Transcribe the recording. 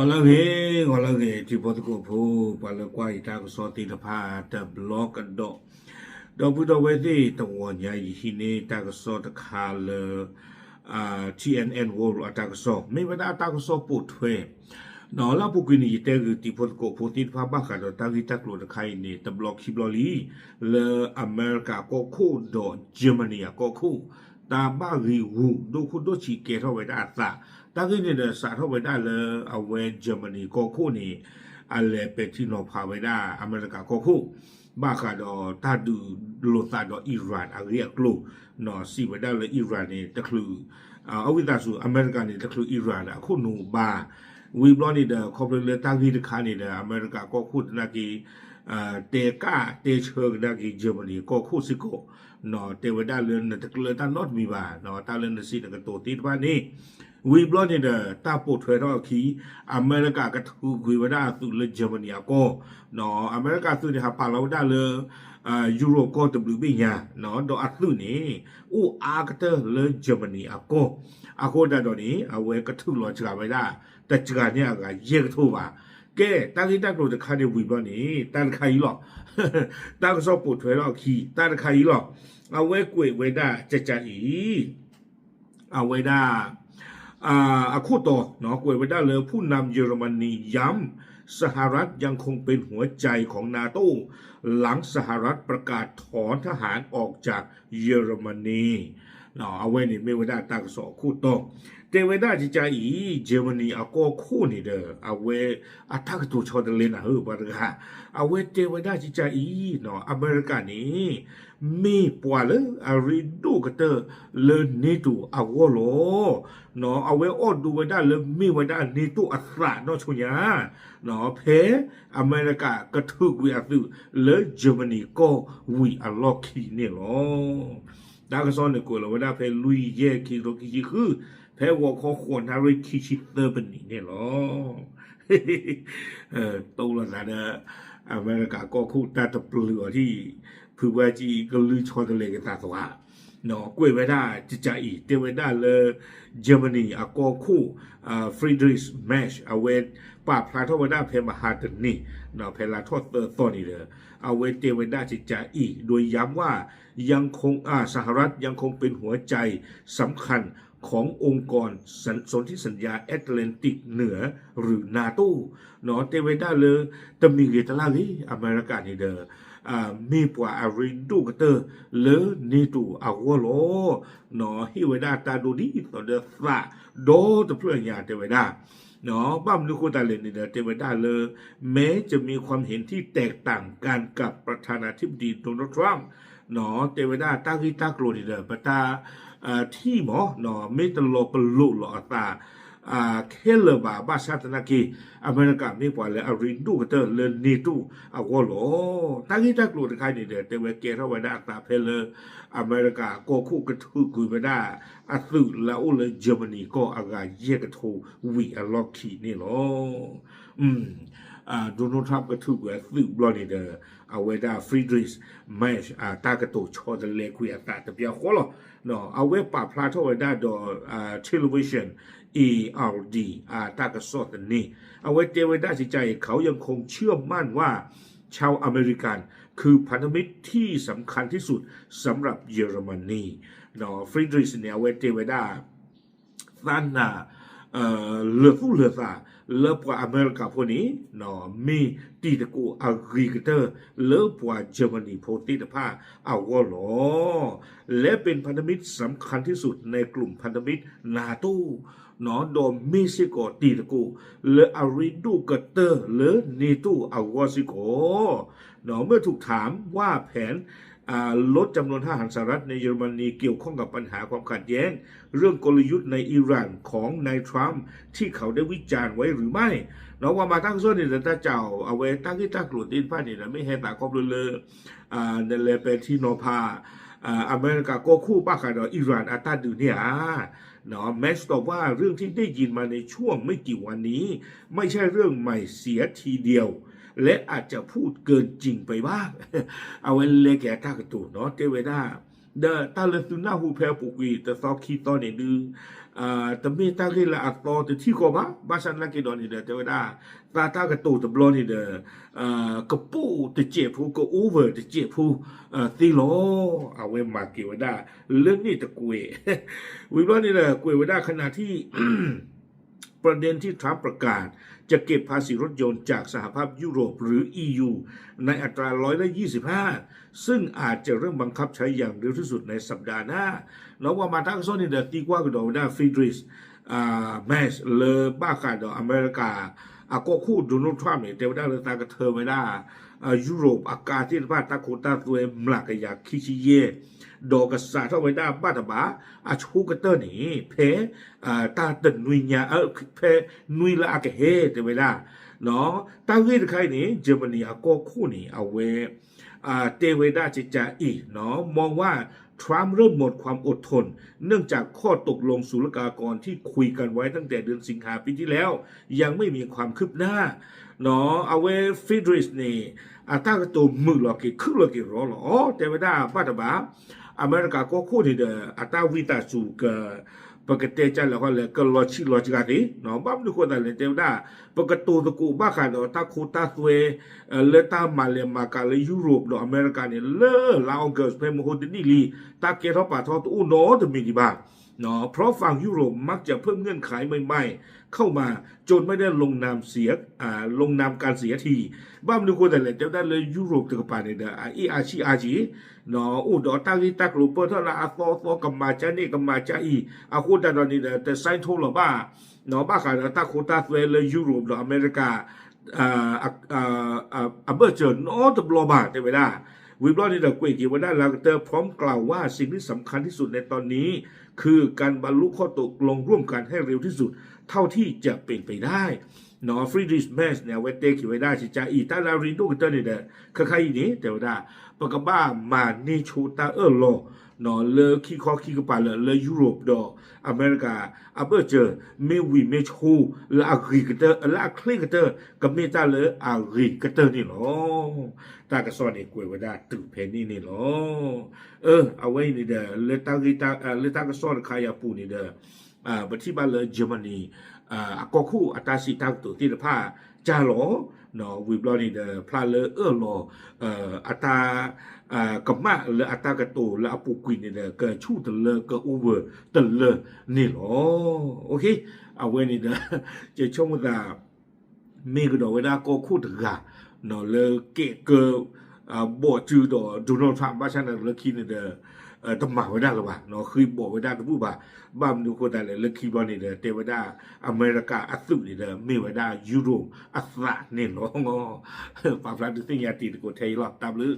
Olage, tipo de copo, para quai ta sorti da pa ta block and do. Do budo wedi ta wonya hine ta so ta kala TNN world ta so. Me wada ta so put thwe. No la pu kini te tipo de copo ti pa ba ka do ta gi ta klo da kai ni ta block ki bloli le America ko ko do Germany ko ko ta ba ri wu do ko do chi ke tho weda taတာကိနေတယ်စာထုတ်ဝဲတာလေအဝဲဂျာမနီကိုခုနေအလေပတီနိုဖာဝဲတာအမေရိကကိုခုဘာကတော့တာဒူလိုတာတော့အီရန်အရီကလိုနော်စီဝဲတာလေအီရန်နေတခလူအဝိဒါစုအမေရိကန်နေတခလူအီရန်အခုနူဘာဝီဘလောနေတဲ့ခေါပလေတာကြီးတခါနေတယ်အမေရိကကိုခုတနကီတေကာတေချေဒကီဂျာမနီကိုခုစီကိုနော်တေဝဒါလေနတကလတာ not မီပါနော်တာလန်စီတကတိုတီတပါနေဝီဘလော့နေတဲ့တာပို့ထွဲတော့ခီအမေရိကကထူခွေဝဒသူလေဂျာမနီကောနော်အမေရိကသူတွေဟာပါလောဒါလေယူရိုကောတဘလူဘီညာနော်တော့အသူနေဥအာကတလေဂျာမနီကောအခုတတော်နေအဝဲကထူလောချကပဲလားတချကเนี่ยကရေကထူပါကဲတာဂိတက်လို့တခါနေဝီဘလော့နေတန်ခါကြီးလောတာကစောပို့ထွဲတော့ခီတန်ခါကြီးလောအဝဲကွေဝဲတာကြကြကြီးအဝဲတာအခုတော့နော်ကွယ်ไปได้เลยผู้นำเยอรมนีย้ำสหรัฐยังคงเป็นหัวใจของนาโต้หลังสหรัฐประกาศถอนทหารออกจากเยอรมนีเนาะเอาไว้นี่ไม่ว่าได้ตากสอคู่ต้องเทวดาจิจาอีเยอรมนีเอาก็คู่นี่เด้อเอาไว้อัตากตัวชอดเลนะปะกะเอาไว้เทวดาจิจาอีเนาะอเมริกานี่มีปัวเลยอาริดูกเตอร์เลนิตูอาวโลเนาะเอาไว้อดดูไว้ได้เลยมีไว้ได้นิตูอัตราเนาะชุญญาเนาะเพอเมริกากระทึกวิอาตุเลยเยอรมนีก็วิอาล็อกคีเนี่ยหรอดากซ้อนเนี่ยกูเราไว้ได้เพลุยเย่คีโรคีคือเพวอคอควรฮาริคิชิเตอร์เป็นนี่เนี่ยหรอโตแล้วนะอเมริกาก็คู่ตาตะเปลือที่คือว่าจีก็ลือชอตเลยกันตาสว่าเนาะกวยไว้ได้จิจอีเตไว้ได้เลยเยอรมนีอะก็คู่ฟรีดริชแมชเอาไว้ป่าพลาทไว้ได้เพมหาตนี่เนาะเพลาทอดตอนนี้เลยเอาไว้เตไว้ได้จิจอีโดยย้ำว่ายังคงสหรัฐยังคงเป็นหัวใจสำคัญขององค์กรสนธิสัญญาแอตแลนติกเหนือหรือนาโต้เนาะเตไว้ได้เลยตมีเกตลาลีอเมริกานี่เด้อมีปัวอารินดูกเตอร์เลนิตูอาวโลเนาะฮิเวดาตาดูดีต่อเดฟะโดตะเพื่อนยาเตไว้ได้เนาะบ้ามนุคุตาเลนนี่เด้อเตไว้ได้เลยแม้จะมีความเห็นที่แตกต่างกันกับประธานาธิบดีโดนัลด์ทรัมป์เนาะเตไว้ได้ตากิตากโลนี่เด้อปะตาที่หมอเนาะไม่ตลอดปลุหลอตาเคลบาบาชาตนากีอเมริกาไม่ปล่อยเลยอารินดูกเตอร์เลนิตูอาวโลตั้งที่ตากลูดใครนี่เด้อเตเวเกเราไว้ได้ตาเพลอเมริกาก็คู่กระทุกุยไปได้อัศวินแล้วเลยเยอรมนีก็อากาเยกระทูวิอล็อกขีนี่หรอโดนัลด์ทรัมป์ก็ถูกสืบบลอนี่เด้อเอาไว้ได้ฟรีดริชแมชตากระตุชอดเลคุยตาตะเปียขอหรอเนาะเอาไว้ป่าพลาทไว้ได้ดอเทเลวิชันERD ตากระสอดนี่เอาไว้เตไว้ได้ใจเขายังคงเชื่อมั่นว่าชาวอเมริกันคือพันธมิตรที่สำคัญที่สุดสำหรับเยอรมนีเนาะฟรีดริชเนี่ยเอาไว้เตไว้ได้ด้านเลือดผู้เลือดเลือกว่าอเมริกาพวกนี้เนาะมีตีตะกูอังกฤษเตอร์เลือกว่าเยอรมนีโพติตผ้าเอาว่าหรอและเป็นพันธมิตรสำคัญที่สุดในกลุ่มพันธมิตรนาโต้เนาะโดยมิซิโกตีตะกูเลอาริดูกเตอร์เลนีตูอาวาซิโกเนาะเมื่อถูกถามว่าแผนลดจำนวนทหารสหรัฐในเยอรมนีเกี่ยวข้องกับปัญหาความขัดแย้งเรื่องกลยุทธ์ในอิหร่านของนายทรัมป์ที่เขาได้วิจารณ์ไว้หรือไม่เนาะว่ามาตั้งส่วนนี่แต่เจ้าเอาไว้ตั้งที่ตั้งกลุ่มดินผ้านี่นะไม่ให้ตาครอบเลยนั่นแหละเป็นที่นพาอเมริกาก็คู่ป้าขัดอิหร่านอาตาดูเนี่ยเนาะแม็กซ์ตอบว่าเรื่องที่ได้ยินมาในช่วงไม่กี่วันนี้ไม่ใช่เรื่องใหม่เสียทีเดียวและอาจจะพูดเกินจริงไปบ้างเอาไว้เลยแก่ตากระตูเนาะเทเวดา เดตาเลตุนาหูเพลปุกีแต่ซอคีตอนนี้ดูแต่ไม่ตาเกละอัตโตแต่ที่ก็บ้าฉันละกี่ดอนนี่เดแต่ว่าตากระตูตะบลอนี่เดกระปูตะเจ็บผู้ก็โอเวอร์ตะเจ็บผู้ตีโลเอาไว้มาเกี่ยวได้เรื่องนี้ตะกุยวิบลอนี่เดกุยว่าได้ขณะที่ ประเด็นที่ทรัมป์ประกาศจะเก็บภาษีรถยนต์จากสหภาพยุโรปหรือ EU ในอัตรา125ซึ่งอาจจะเริ่มบังคับใช้อย่างเร็วที่สุดในสัปดาห์หน้าแล้วว่ามาทั้งโซนนี่เดตีกว่าก็ดอกได้ฟรีดริชแมสเลบ้าขาดอเมริกาก็คู่โดนัลด์ทรัมป์เนี่ยเทวดาเลยตากระเทอไม่ได้ยุโรปอากาศที่บ้านตาโคตาตัวมลักอยากคิชิเยดอกกษาเท่าไว้ได้บ้านตาบ้าชูกเตอร์นี่เพตาตึนนุยญาเพนุยละอากเฮเทวดาเนาะตาเวทใครนี่เยอรมนีก็คู่นี่เอาไว้เทวดาจะจ่าอีเนาะมองว่าทรัมป์เริ่มหมดความอดทนเนื่องจากข้อตกลงศุลกากรที่คุยกันไว้ตั้งแต่เดือนสิงหาปีที่แล้วยังไม่มีความคืบหน้าเนาะเอาไว้ฟิดริสนี่ถ้าก็ตัวมือหลอกกี่คือหลอกกี่รอหรอแต่ไม่ได้ป้าตาบ้าอเมริกาก็คู่ที่เดอตาวิตาสูกปกติจะแล้วก็เลยก็ลอจิกันดิเนาะบ้ามันคนอะไรแต่ไม่ได้ปกติตัวกูบ้าขันตาคูตาสวยเลตามาเลมาคาเลยุโรปเนาะอเมริกาเนี่ยเลลาวเกิร์สเพมโฮดนี่ลีตาเกทอปาทอตู้โนตมีดีบ้างเนาะเพราะฝั่งยุโรปมักจะเพิ่มเงื่อนไขใหม่ๆเข้ามาจนไม่ได้ลงนามลงนามการเสียทีบ้ามันคนอะไรแต่ได้เลยยุโรปตะกปาเนี่ยเด้ออาชีเนาะอุดอตาลิตากลูเปอร์เท่าละอาโซกัมมาจานี่กัมมาจาอีคูดาดอนี่เด้อแต่ไซน์โทลบ้าเนาะบ้าขาตาโคตาสเวลยุโรปเนาะอเมริกาเบอร์เจอร์โนตบลอบาเทวดาวิบลอนี่เดกุยกิวดาลาเตอร์พร้อมกล่าวว่าสิ่งที่สำคัญที่สุดในตอนนี้คือการบรรลุข้อตกลงร่วมกันให้เร็วที่สุดเท่าที่จะเป็นไปได้เนาะฟรีดริชแมสเนี่ยเวเตกิวดาชิจาอีตาลารินโดกเตอร์นี่เด้อใครนี่เทวดาปกบ้ามาเนโชตาโลเนาะเลคีคอคีกปาเลยุโรปดออเมริกาเบอร์เจอเมวีเมชูละอากริกเตอร์ละคลิกเตอร์กับเมตาเลอากริกเตอร์นี่หรอตากระสอนนี่กวยว่าได้ตึกเพนนี่หรอเอาไว้นี่เด้อเลตากระสอนขายาปูนี่เด้อบัที่บ้านเลยเยอรมนีก็คู่อัตราสิทางตัวที่ละผ้าจาหรอเนาะวิบลอนี่เด้อพลาเลหรออัตรากับมาเลอัตรากระตูและอปุกินนี่เด้อก็ชูตะเลก็โอเวอร์ตะเลนี่หรอโอเคเอาไว้นี่เด้อจะชมว่ามีก็ดอกเวลาก็คู่ถึงอ่ะเนาะเลเกะเกบ่จือดอโดนัลด์ทรัมป์บ้าฉันเลคินนี่เด้อต้องมาไว้ได้หรือเปล่าเนาะคือบอกไว้ได้ทุกผู้บ่าบ้ามดูคนแต่เลยเลือกคีย์บอร์ดนี่เด้อเทวดาอเมริกาอัศวินนี่เด้อมีไว้ได้ยุโรปอัศราเนี่ยหรองอปาฟลาดูสิยาตีตะโกเทยหลอดตามลือ